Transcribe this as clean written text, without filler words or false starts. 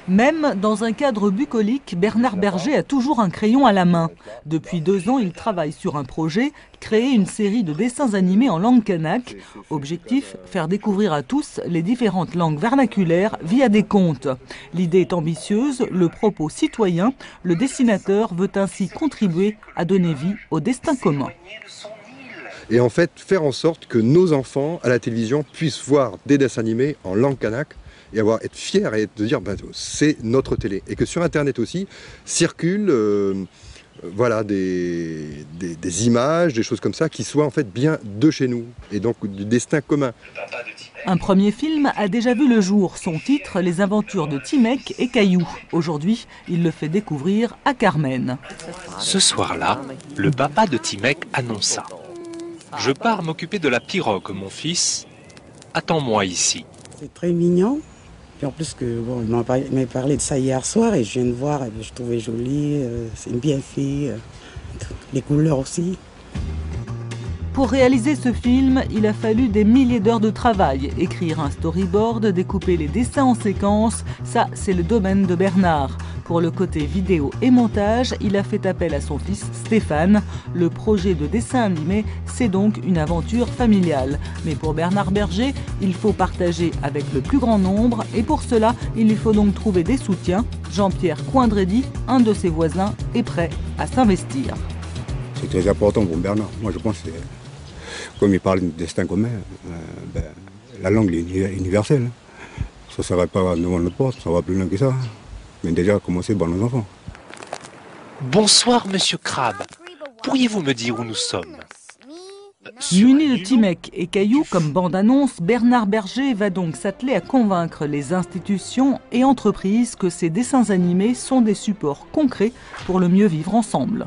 Même dans un cadre bucolique, Bernard Berger a toujours un crayon à la main. Depuis 2 ans, il travaille sur un projet, créer une série de dessins animés en langue kanak. Objectif, faire découvrir à tous les différentes langues vernaculaires via des contes. L'idée est ambitieuse, le propos citoyen. Le dessinateur veut ainsi contribuer à donner vie au destin commun. Et en fait, faire en sorte que nos enfants à la télévision puissent voir des dessins animés en langue kanak et être fiers et de dire c'est notre télé. Et que sur Internet aussi circulent voilà, des images, des choses comme ça qui soient en fait bien de chez nous et donc du destin commun. Un premier film a déjà vu le jour, son titre, Les aventures de Timek et Caillou. Aujourd'hui, il le fait découvrir à Carmen. Ce soir-là, le papa de Timek annonça: je pars m'occuper de la pirogue, mon fils. Attends-moi ici. C'est très mignon. Et en plus, il m'a parlé de ça hier soir et je viens de voir, je trouvais joli, c'est bien fait, les couleurs aussi. Pour réaliser ce film, il a fallu des milliers d'heures de travail. Écrire un storyboard, découper les dessins en séquences, ça c'est le domaine de Bernard. Pour le côté vidéo et montage, il a fait appel à son fils Stéphane. Le projet de dessin animé, c'est donc une aventure familiale. Mais pour Bernard Berger, il faut partager avec le plus grand nombre et pour cela, il lui faut donc trouver des soutiens. Jean-Pierre Coindredi, un de ses voisins, est prêt à s'investir. C'est très important pour Bernard. Moi je pense que comme il parle de destin commun, la langue est universelle. Ça ne s'arrête pas devant notre porte, ça va plus loin que ça. Mais déjà commencer par nos enfants. Bonsoir, monsieur Crabe. Pourriez-vous me dire où nous sommes? Muni de Timek et Caillou comme bande-annonce, Bernard Berger va donc s'atteler à convaincre les institutions et entreprises que ces dessins animés sont des supports concrets pour le mieux vivre ensemble.